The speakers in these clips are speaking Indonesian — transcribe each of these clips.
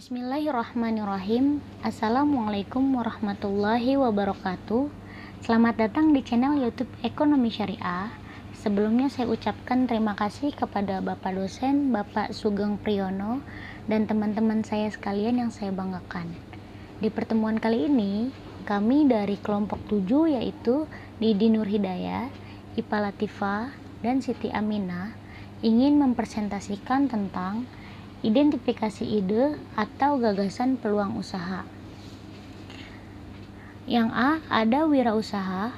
Bismillahirrahmanirrahim. Assalamualaikum warahmatullahi wabarakatuh. Selamat datang di channel YouTube Ekonomi Syariah. Sebelumnya saya ucapkan terima kasih kepada Bapak dosen, Bapak Sugeng Priyono, dan teman-teman saya sekalian yang saya banggakan. Di pertemuan kali ini, kami dari kelompok 7 yaitu Didi Nur Hidayah, Ipa Latifah, dan Siti Aminah ingin mempresentasikan tentang identifikasi ide atau gagasan peluang usaha. Yang A, ada wirausaha.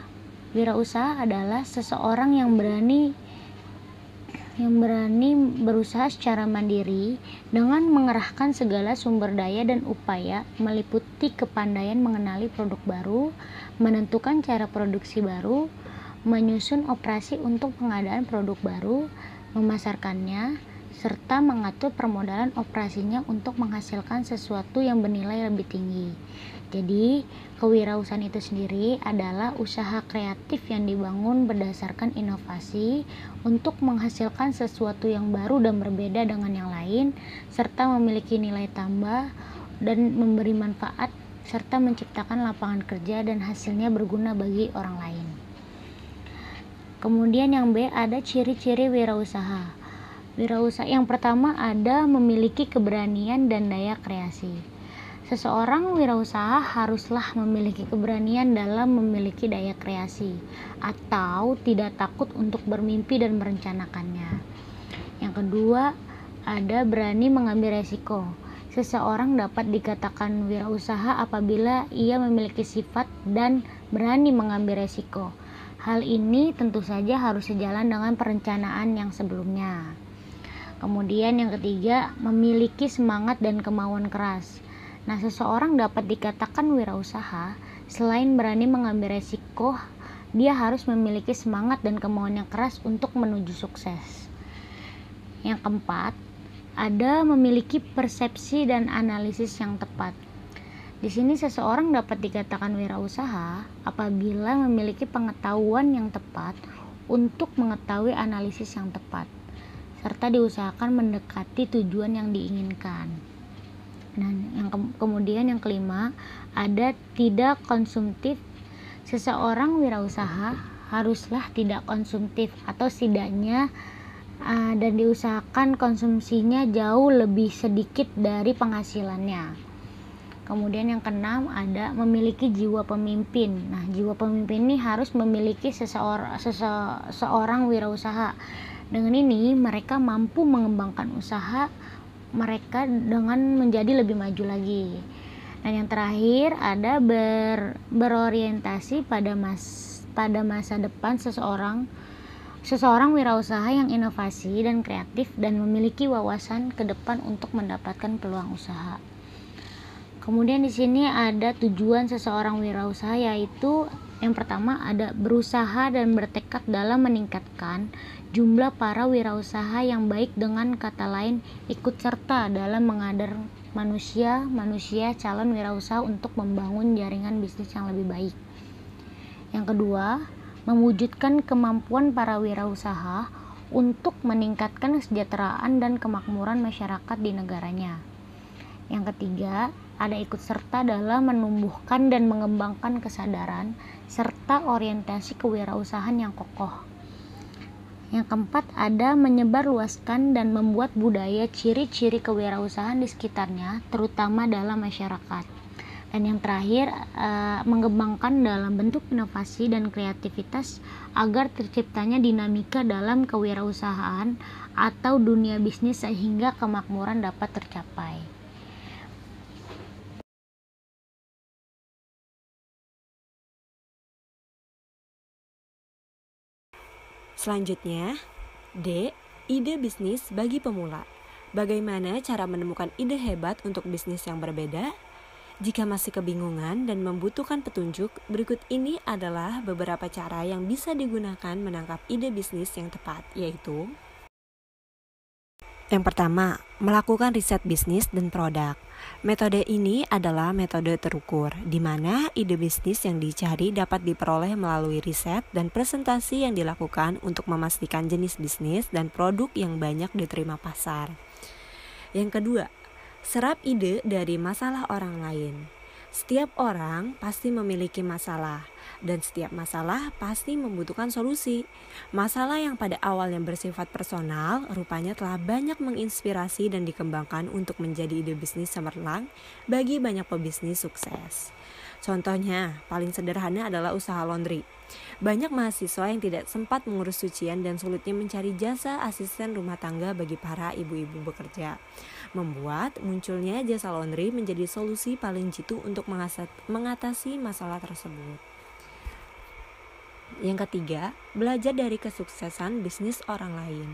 Wirausaha adalah seseorang yang berani berusaha secara mandiri dengan mengerahkan segala sumber daya dan upaya meliputi kepandaian mengenali produk baru, menentukan cara produksi baru, menyusun operasi untuk pengadaan produk baru, memasarkannya, serta mengatur permodalan operasinya untuk menghasilkan sesuatu yang bernilai lebih tinggi. Jadi, kewirausahaan itu sendiri adalah usaha kreatif yang dibangun berdasarkan inovasi untuk menghasilkan sesuatu yang baru dan berbeda dengan yang lain, serta memiliki nilai tambah dan memberi manfaat, serta menciptakan lapangan kerja dan hasilnya berguna bagi orang lain. Kemudian yang B, ada ciri-ciri wirausaha. Wirausaha yang pertama ada memiliki keberanian dan daya kreasi. Seseorang wirausaha haruslah memiliki keberanian dalam memiliki daya kreasi atau tidak takut untuk bermimpi dan merencanakannya. Yang kedua, ada berani mengambil resiko. Seseorang dapat dikatakan wirausaha apabila ia memiliki sifat dan berani mengambil resiko. Hal ini tentu saja harus sejalan dengan perencanaan yang sebelumnya. Kemudian yang ketiga, memiliki semangat dan kemauan keras. Nah, seseorang dapat dikatakan wirausaha selain berani mengambil resiko, dia harus memiliki semangat dan kemauan yang keras untuk menuju sukses. Yang keempat, ada memiliki persepsi dan analisis yang tepat. Di sini seseorang dapat dikatakan wirausaha apabila memiliki pengetahuan yang tepat untuk mengetahui analisis yang tepat, serta diusahakan mendekati tujuan yang diinginkan. Nah, kemudian yang kelima, ada tidak konsumtif. Seseorang wirausaha haruslah tidak konsumtif atau setidaknya dan diusahakan konsumsinya jauh lebih sedikit dari penghasilannya. Kemudian yang keenam, ada memiliki jiwa pemimpin. Nah, jiwa pemimpin ini harus memiliki seseorang wirausaha. Dengan ini, mereka mampu mengembangkan usaha mereka dengan menjadi lebih maju lagi. Dan yang terakhir, ada berorientasi pada masa depan seseorang wirausaha yang inovasi dan kreatif dan memiliki wawasan ke depan untuk mendapatkan peluang usaha. Kemudian di sini ada tujuan seseorang wirausaha, yaitu yang pertama ada berusaha dan bertekad dalam meningkatkan jumlah para wirausaha yang baik, dengan kata lain ikut serta dalam mengader manusia calon wirausaha untuk membangun jaringan bisnis yang lebih baik. Yang kedua, mewujudkan kemampuan para wirausaha untuk meningkatkan kesejahteraan dan kemakmuran masyarakat di negaranya. Yang ketiga, ada ikut serta dalam menumbuhkan dan mengembangkan kesadaran serta orientasi kewirausahaan yang kokoh. Yang keempat, ada menyebarluaskan dan membuat budaya ciri-ciri kewirausahaan di sekitarnya, terutama dalam masyarakat. Dan yang terakhir, mengembangkan dalam bentuk inovasi dan kreativitas agar terciptanya dinamika dalam kewirausahaan atau dunia bisnis sehingga kemakmuran dapat tercapai. Selanjutnya, D. Ide bisnis bagi pemula. Bagaimana cara menemukan ide hebat untuk bisnis yang berbeda? Jika masih kebingungan dan membutuhkan petunjuk, berikut ini adalah beberapa cara yang bisa digunakan menangkap ide bisnis yang tepat, yaitu: yang pertama, melakukan riset bisnis dan produk. Metode ini adalah metode terukur, di mana ide bisnis yang dicari dapat diperoleh melalui riset dan presentasi yang dilakukan untuk memastikan jenis bisnis dan produk yang banyak diterima pasar. Yang kedua, Serap ide dari masalah orang lain. Setiap orang pasti memiliki masalah, dan setiap masalah pasti membutuhkan solusi. Masalah yang pada awalnya bersifat personal, rupanya telah banyak menginspirasi dan dikembangkan untuk menjadi ide bisnis cemerlang bagi banyak pebisnis sukses. Contohnya, paling sederhana adalah usaha laundry. Banyak mahasiswa yang tidak sempat mengurus cucian dan sulitnya mencari jasa asisten rumah tangga bagi para ibu-ibu bekerja. Membuat munculnya jasa laundry menjadi solusi paling jitu untuk mengatasi masalah tersebut. Yang ketiga, belajar dari kesuksesan bisnis orang lain.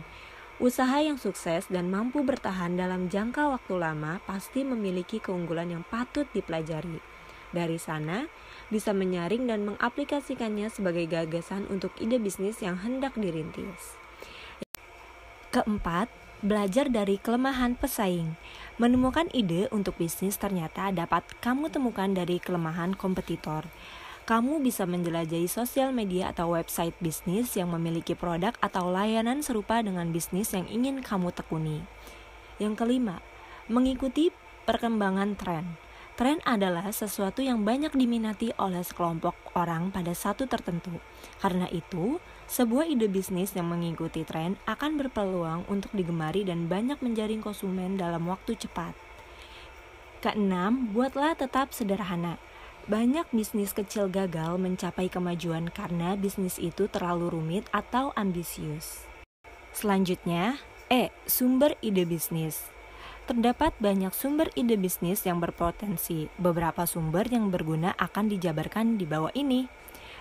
Usaha yang sukses dan mampu bertahan dalam jangka waktu lama pasti memiliki keunggulan yang patut dipelajari. Dari sana, bisa menyaring dan mengaplikasikannya sebagai gagasan untuk ide bisnis yang hendak dirintis. Keempat, belajar dari kelemahan pesaing. Menemukan ide untuk bisnis ternyata dapat kamu temukan dari kelemahan kompetitor. Kamu bisa menjelajahi sosial media atau website bisnis yang memiliki produk atau layanan serupa dengan bisnis yang ingin kamu tekuni. Yang kelima, mengikuti perkembangan tren. Tren adalah sesuatu yang banyak diminati oleh sekelompok orang pada satu tertentu. Karena itu, sebuah ide bisnis yang mengikuti tren akan berpeluang untuk digemari dan banyak menjaring konsumen dalam waktu cepat. Keenam, buatlah tetap sederhana. Banyak bisnis kecil gagal mencapai kemajuan karena bisnis itu terlalu rumit atau ambisius. Selanjutnya, sumber ide bisnis. Terdapat banyak sumber ide bisnis yang berpotensi. Beberapa sumber yang berguna akan dijabarkan di bawah ini.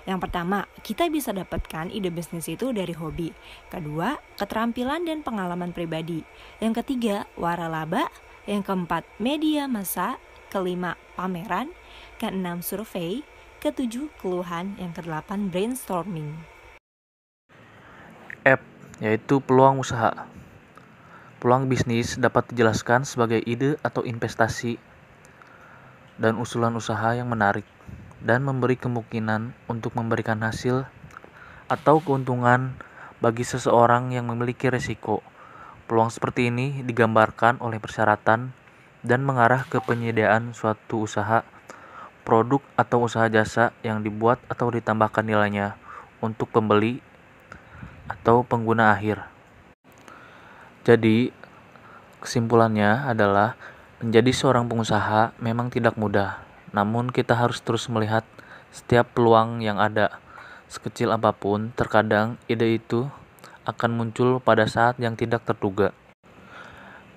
Yang pertama, kita bisa dapatkan ide bisnis itu dari hobi. Kedua, keterampilan dan pengalaman pribadi. Yang ketiga, waralaba. Yang keempat, media massa. Kelima, pameran. Keenam, survei. Ketujuh, keluhan. Yang kedelapan, brainstorming. F, yaitu peluang usaha. Peluang bisnis dapat dijelaskan sebagai ide atau investasi dan usulan usaha yang menarik dan memberi kemungkinan untuk memberikan hasil atau keuntungan bagi seseorang yang memiliki risiko. Peluang seperti ini digambarkan oleh persyaratan dan mengarah ke penyediaan suatu usaha, produk atau usaha jasa yang dibuat atau ditambahkan nilainya untuk pembeli atau pengguna akhir. Jadi, kesimpulannya adalah menjadi seorang pengusaha memang tidak mudah, namun kita harus terus melihat setiap peluang yang ada. Sekecil apapun, terkadang ide itu akan muncul pada saat yang tidak terduga.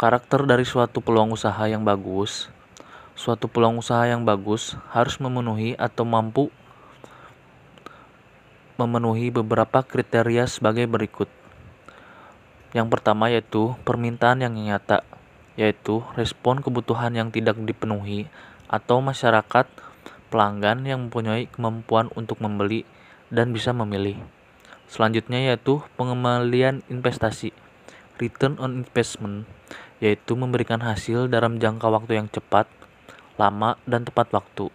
Karakter dari suatu peluang usaha yang bagus. Suatu peluang usaha yang bagus harus memenuhi atau mampu memenuhi beberapa kriteria sebagai berikut. Yang pertama yaitu permintaan yang nyata, yaitu respon kebutuhan yang tidak dipenuhi atau masyarakat pelanggan yang mempunyai kemampuan untuk membeli dan bisa memilih. Selanjutnya yaitu pengembalian investasi, return on investment, yaitu memberikan hasil dalam jangka waktu yang cepat, lama, dan tepat waktu.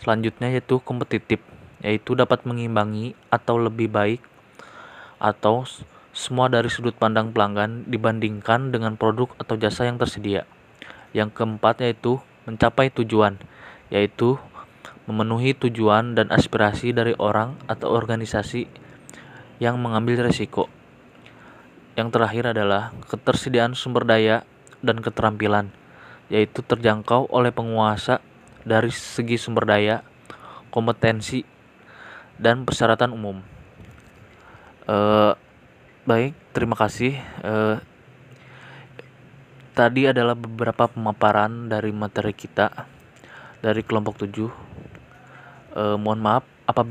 Selanjutnya yaitu kompetitif, yaitu dapat mengimbangi atau lebih baik atau semua dari sudut pandang pelanggan dibandingkan dengan produk atau jasa yang tersedia. Yang keempat yaitu mencapai tujuan, yaitu memenuhi tujuan dan aspirasi dari orang atau organisasi yang mengambil risiko. Yang terakhir adalah ketersediaan sumber daya dan keterampilan, yaitu terjangkau oleh penguasa dari segi sumber daya, kompetensi, dan persyaratan umum. Baik, terima kasih. Tadi adalah beberapa pemaparan dari materi kita dari kelompok 7. Mohon maaf apabila